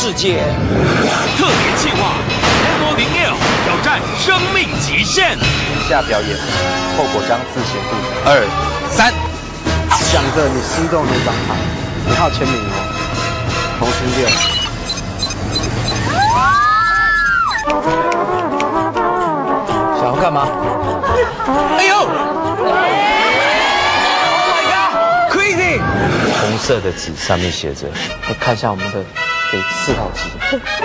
世界。特别企划 M0L 挑战生命极限。以下表演后果将自行负责。2、3，想着你心中的那张牌，你还有签名哦。同心6。想要干嘛？哎呦 ！Oh my god! Crazy！ 红色的纸上面写着，你看一下我们的给4套纸。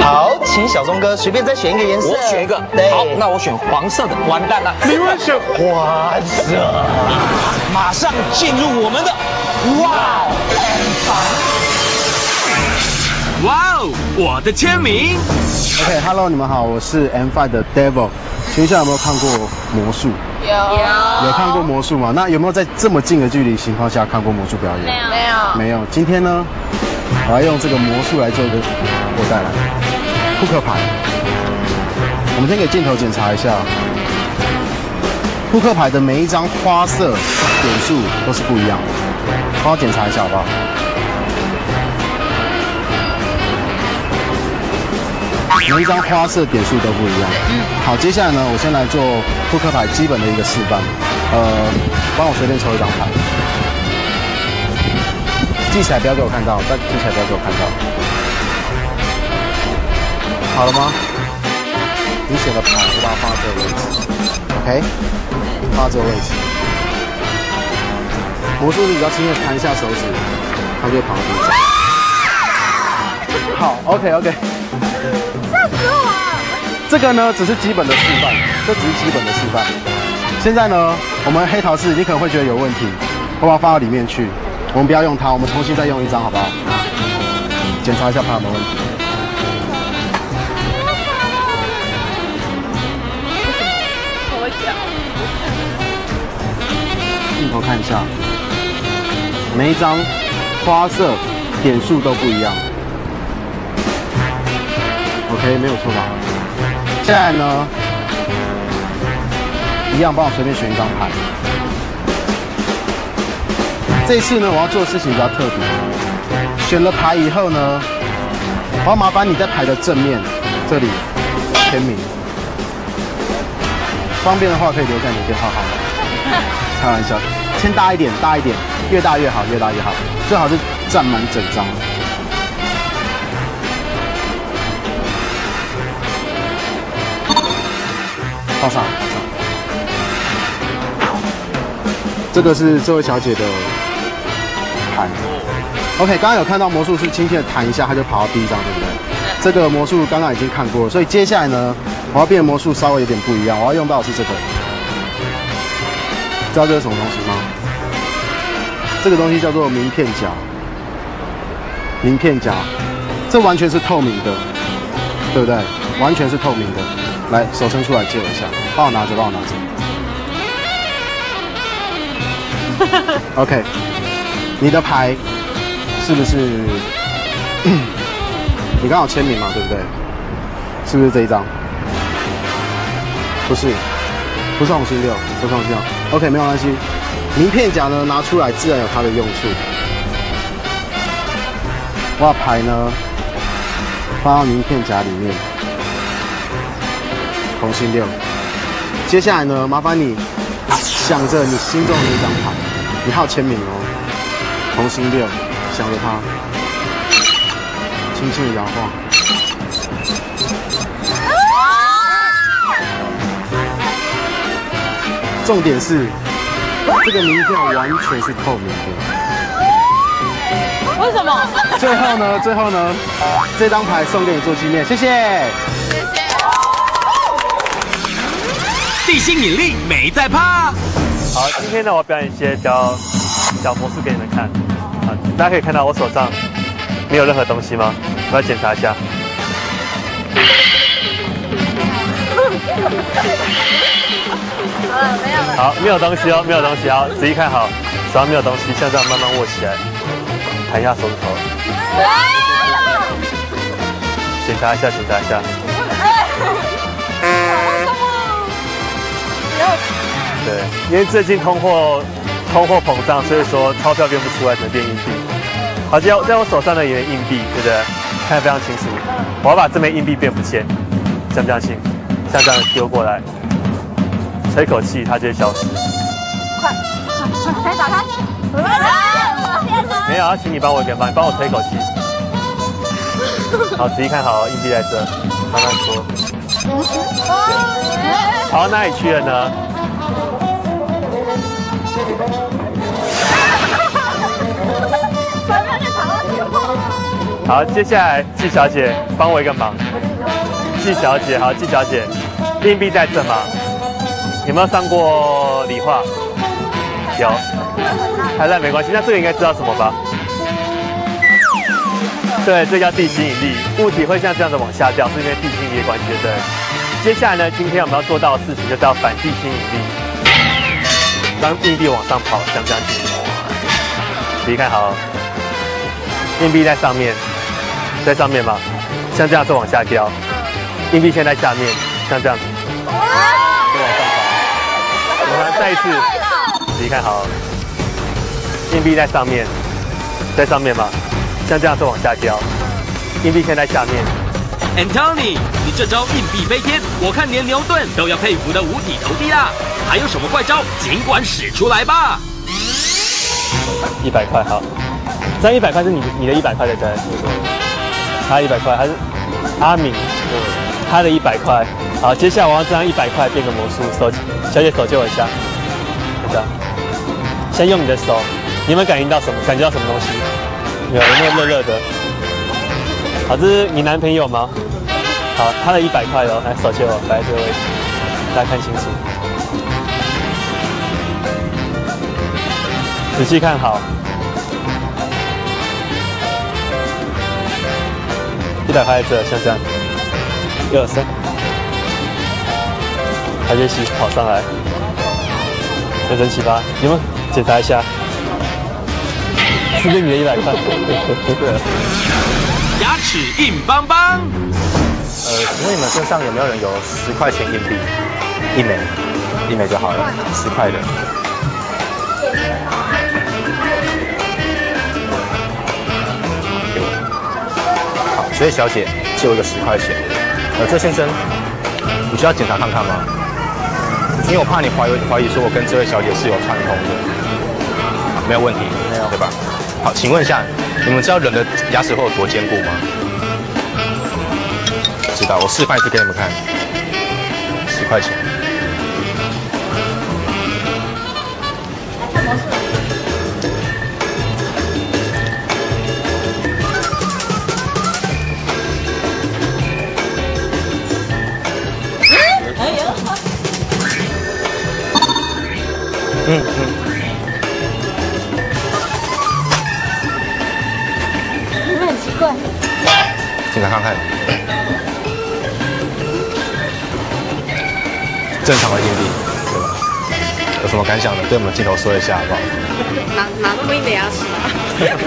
好，请小钟哥随便再选一个颜色。我选一个。对。好，那我选黄色的。完蛋了，你会选黄色。马上进入我们的哇哦，我的签名。OK，Hello， 你们好，我是 M5 的 Devil。请问一下有没有看过魔术？有看过魔术吗？那有没有在这么近的距离情况下看过魔术表演？没有。今天呢，我要用这个魔术来做一个，我带来扑克牌。我们先给镜头检查一下，扑克牌的每一张花色点数都是不一样的，帮我检查一下好不好？每一张花色点数都不一样。好，接下来呢，我先来做扑克牌基本的一个示范。帮我随便抽一张牌，记起来不要给我看到，但记起来不要给我看到。好了吗？你选的牌，我把它放到这个位置 ，OK， 放到这个位置。魔术师只要轻轻弹一下手指，它就会跑到地上。好 ，OK。这个呢只是基本的示范，这只是基本的示范。现在呢，我们黑桃四你可能会觉得有问题，我把它放到里面去，我们不要用它，我们重新再用一张好不好？检查一下怕有没有问题。镜头看一下，每一张花色点数都不一样。OK， 没有错吧？接下来呢，一样帮我随便选一张牌。这一次呢，我要做的事情比较特别。选了牌以后呢，我要麻烦你在牌的正面这里签名。方便的话可以留下你的电话号码。开玩笑，签大一点，大一点，越大越好，越大越好，最好是占满整张。放上。这个是这位小姐的牌。OK， 刚刚有看到魔术师轻轻的弹一下，他就跑到第一张，对不对？这个魔术刚刚已经看过了，所以接下来呢，我要变的魔术稍微有点不一样，我要用到的是这个。知道这是什么东西吗？这个东西叫做名片夹。名片夹，这完全是透明的，对不对？完全是透明的。来，手伸出来借我一下，帮我拿着。OK， 你的牌是不是？你刚好签名嘛，对不对？是不是这一张？不是红心6，不是红心6。OK， 没有关系。名片夹呢拿出来，自然有它的用处。我把牌呢放到名片夹里面。红心6，接下来呢，麻烦你想着你心中的那张牌，你还有签名哦。红心6，想着它，轻轻的摇晃。重点是，这个名片完全是透明的。为什么？最后呢，这张牌送给你做纪念，谢谢。地心引力没在怕。好，今天呢，我表演一些小魔术给你们看。好，大家可以看到我手上没有任何东西吗？我要检查一下。没有了。好，没有东西哦，没有东西。好，仔细看好，手上没有东西，像这样慢慢握起来，弹一下手指头。检查一下。对，因为最近通货膨胀，所以说钞票变不出来，只能变硬币。好，在我手上呢也有硬币，对不对？看得非常清楚。我要把这枚硬币变不见，像这样行，像这样丢过来，吹口气，它就会消失。快，可以打开。没有，要请你帮我一个忙，你帮我吹口气。好，仔细看好，硬币在这，慢慢搓。跑到哪里去了呢？好，接下来季小姐帮我一个忙。季小姐，好，季小姐，硬币在这吗？有没有上过理化？有。太烂没关系，那这个应该知道什么吧？对，这叫地心引力，物体会像这样的往下掉，是因为地心引力的关系，对不对？接下来呢，今天我们要做到的事情就是要反地心引力，让硬币往上跑，像这样子。仔细看好，硬币在上面，在上面嘛，像这样是往下掉，硬币现在在下面，像这样子，就往上跑。我们再一次，仔细看好，硬币在上面，在上面嘛。像这样是往下掉，硬币现在下面。Anthony， 你这招硬币飞天，我看连牛顿都要佩服的五体投地啦！还有什么怪招，尽管使出来吧。100块好，这100块是你的100块对不对？他100块，还是阿敏他的100块。好，接下来我要这张100块变个魔术，小姐手借我一下，这样。先用你的手，你有没有感应到什么？感觉到什么东西？有没有热热的？好，这是你男朋友吗？好，他的100块哦，来手借我，摆在这个位置，大家看清楚，仔细看好。100块在这，像这样，1、2、3，台阶起跑上来，很神奇吧？有没有检查一下？是不是你的100块？对。牙齿硬邦邦。请问你们身上有没有人有10块钱硬币？1枚就好了，10块的。好，这位小姐借我一个10块钱。这先生，你需要检查看看吗？因为我怕你怀疑说我跟这位小姐是有串通的。没有问题，没有对吧？好，请问一下，你们知道人的牙齿会有多坚固吗？知道，我示范一次给你们看。10块钱。很奇怪。检查看看。正常的硬币，对吧？有什么感想呢？对我们镜头说一下好不好？哪那么硬的牙齿啊？